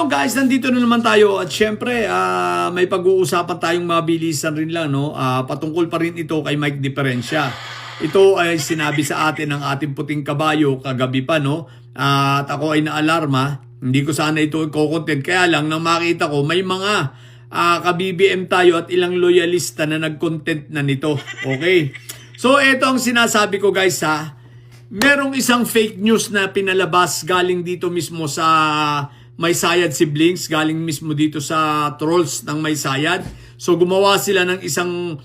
Hello guys, nandito na naman tayo at syempre may pag-uusapan tayong mabilisan rin lang, no? Patungkol pa rin ito kay Mike Diferensya. Ito ay sinabi sa atin ng ating puting kabayo kagabi pa, no? At ako ay naalarma. Hindi ko sana ito i-content, kaya lang nang makita ko may mga ka-BBM tayo at ilang loyalista na nag-content na nito. Okay? So ito ang sinasabi ko guys ha. Merong isang fake news na pinalabas galing dito mismo sa Maysayad siblings, galing mismo dito sa trolls ng Maysayad. So gumawa sila ng isang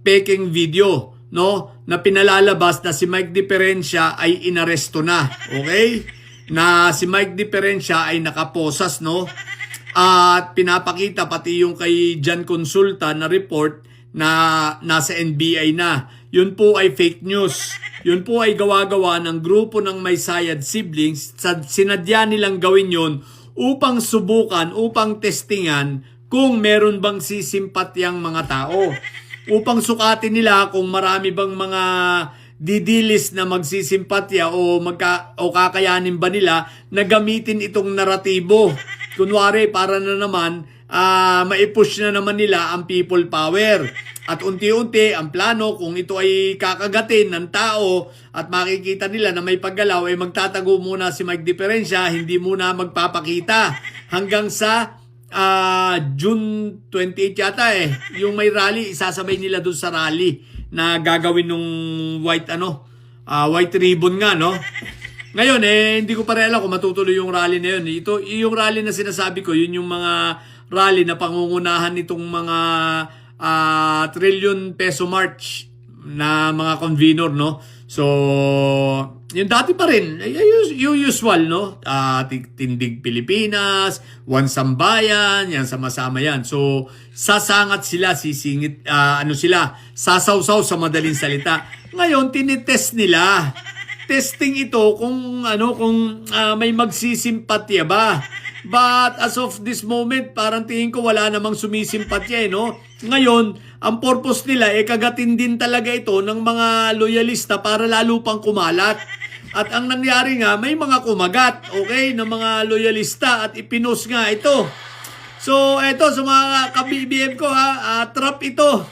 peking video, no, na pinalalabas na si Mike Diferensya ay inaresto na. Okay? Na si Mike Diferensya ay nakaposas, no? At pinapakita pati yung kay Jan Consulta na report na nasa NBI na. Yun po ay fake news. Yun po ay gawa-gawa ng grupo ng Maysayad siblings. Sinadya nilang gawin yun upang subukan, upang testingan kung meron bang sisimpatyang mga tao. Upang sukatin nila kung marami bang mga didilis na magsisimpatya o kakayanin ba nila na gamitin itong naratibo. Kunwari, para na naman maipush na naman nila ang people power. At unti-unti, ang plano kung ito ay kakagatin ng tao at makikita nila na may paggalaw, ay magtatago muna si Mike Diferensya, hindi muna magpapakita. Hanggang sa June 28 yata yung may rally, isasabay nila dun sa rally na gagawin nung white ribbon nga, no? Ngayon, hindi ko pa rin alam kung matutuloy yung rally na yun. Ito, yung rally na sinasabi ko, yun yung mga rally na pangungunahan nitong mga trillion peso march na mga convenor, no? So, yung dati pa rin, yung usual, no? Tindig Pilipinas, One Sambayan, yan, sama-sama yan. So, sasangat sila, sisingit, sasawsaw sa madaling salita. Ngayon, tinitest nila. Testing ito kung may magsisimpatya ba. But as of this moment, parang tingin ko wala namang sumisimpatya, no? Ngayon, ang purpose nila kagatin din talaga ito ng mga loyalista para lalo pang kumalat. At ang nangyari nga, may mga kumagat, okay, ng mga loyalista at ipinost nga ito. So, ito sa mga ka-BBM ko trap ito.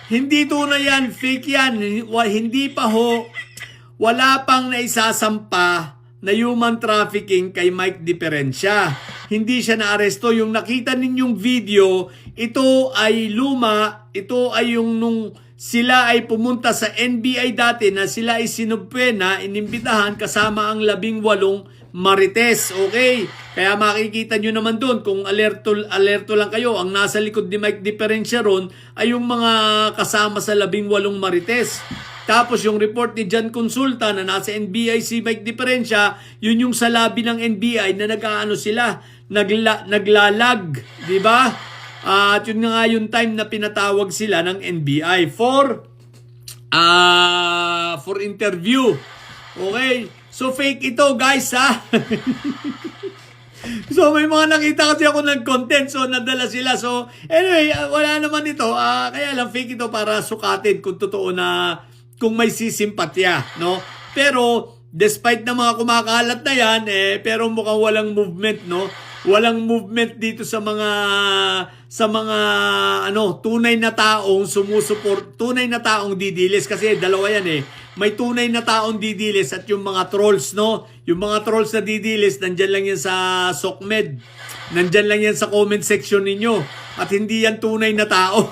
Hindi tunay yan, fake yan, hindi pa ho. Wala pang naisasampa na human trafficking kay Mike Diferensya. Hindi siya naaresto. Yung nakita ninyong video, ito ay luma. Ito ay yung nung sila ay pumunta sa NBI dati na sila ay sinubpena, inimbitahan kasama ang 18 marites. Okay? Kaya makikita nyo naman doon kung alerto lang kayo. Ang nasa likod ni Mike Diferensya ron ay yung mga kasama sa 18 marites. Tapos yung report ni Jan Consulta na nasa NBI si Mike Diferensya, yun yung sa labi ng NBI na naglalag, di ba? At yun nga yung time na pinatawag sila ng NBI for interview. Okay? So fake ito, guys, ha? So may mga nakita kasi ako ng content, so nadala sila. So anyway, wala naman ito. Kaya lang fake ito para sukatin kung totoo na kung may sisimpatya, no? Pero despite na mga kumakalat na yan, pero mukhang walang movement, no? Walang movement dito sa mga tunay na taong sumusuport, tunay na taong didilis, kasi dalawa yan May tunay na taong didilis at yung mga trolls, no? Yung mga trolls na didilis, nandyan lang yan sa SOCMED. Nandyan lang yan sa comment section ninyo. At hindi yan tunay na tao.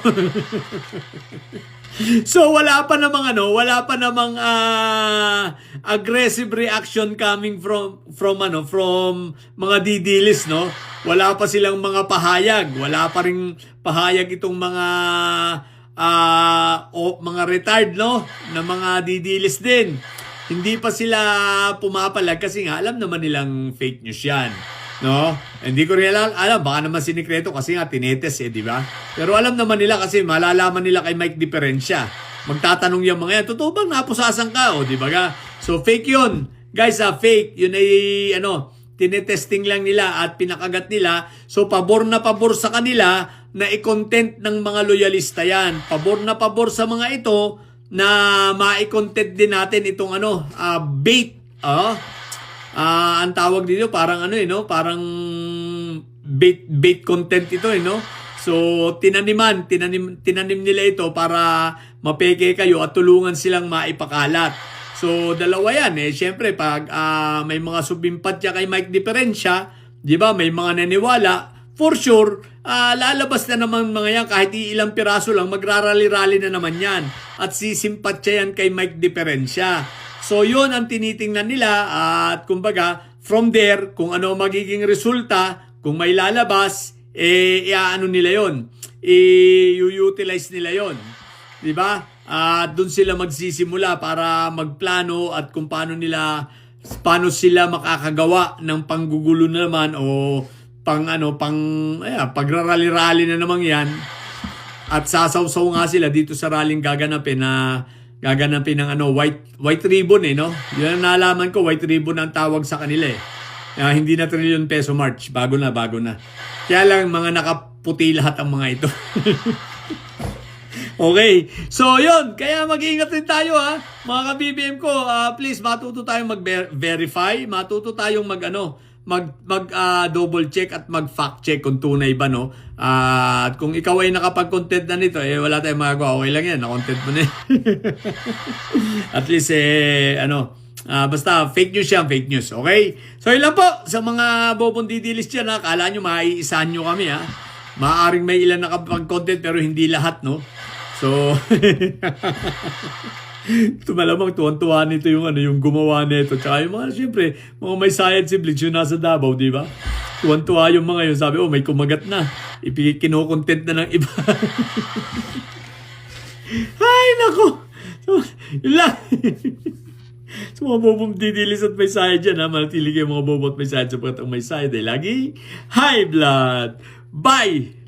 So wala pa namang aggressive reaction coming from mga didilis, no? Wala pa silang mga pahayag, wala pa ring pahayag itong mga retired, no, na mga didilis din. Hindi pa sila pumapalag kasi nga alam naman nilang fake news yan. No? Hindi ko rin alam, baka naman sinikreto kasi nga tinetes di ba? Pero alam naman nila kasi malalaman nila kay Mike Diferensya. Magtatanong yung mga yan, totoo bang napusasan ka? Di ba ga? So fake yun. Guys, fake. Yun ay tinetesting lang nila at pinakagat nila. So pabor na pabor sa kanila na i-content ng mga loyalista yan. Pabor na pabor sa mga ito na ma-content din natin itong bait. Ang tawag dito parang parang bait content ito no. So tinanim nila ito para mapeke kayo at tulungan silang maipakalat. So dalawa yan syempre pag may mga subimpatya kay Mike Diferensya, 'di ba? May mga naniwala, for sure lalabas na naman mga yan kahit ilang piraso lang, magrarally-rally na naman yan at sisimpatya yan kay Mike Diferensya. So yun ang tinitingnan nila at kumbaga from there kung ano magiging resulta, kung may lalabas iaano nila yon, i-utilize nila yon, di ba? Doon sila magsisimula para magplano at kung paano sila makakagawa ng panggugulo na naman o pagrarally-rally na naman yan. At sasawsaw nga sila dito sa rallying gaganapin ng white ribbon no. Yun ang nalaman ko, white ribbon ang tawag sa kanila hindi na trillion peso march, bago na. Kaya lang mga nakaputi lahat ang mga ito. Okay. So, yun. Kaya mag-iingat rin tayo, mga ka-BBM ko. Please, matuto tayong mag-verify. Matuto tayong double check at mag-fact check kung tunay ba, no? At kung ikaw ay nakapag-content na nito, wala tayong magagawa. Okay lang yan. Na-content mo na At least, basta fake news yan, fake news. Okay? So, yun lang po. Sa mga bobong didilis dyan, kala nyo maiisahan nyo kami, Maaring may ilan nakapag-content pero hindi lahat, no? So, ito malamang tuwan-tuwa nito yung gumawa nito. Tsaka yung mga, siyempre, mga may science siblings yung nasa Davao, di ba? Tuwan-tuwa yung mga yun. Sabi, may kumagat na. Kino-content na ng iba. Ay, nako! So, yun lang. So, mga bobong didilis at may side dyan, manatili kayo mga bobo at may side sapagkat ang may side ay lagi high blood. Bye!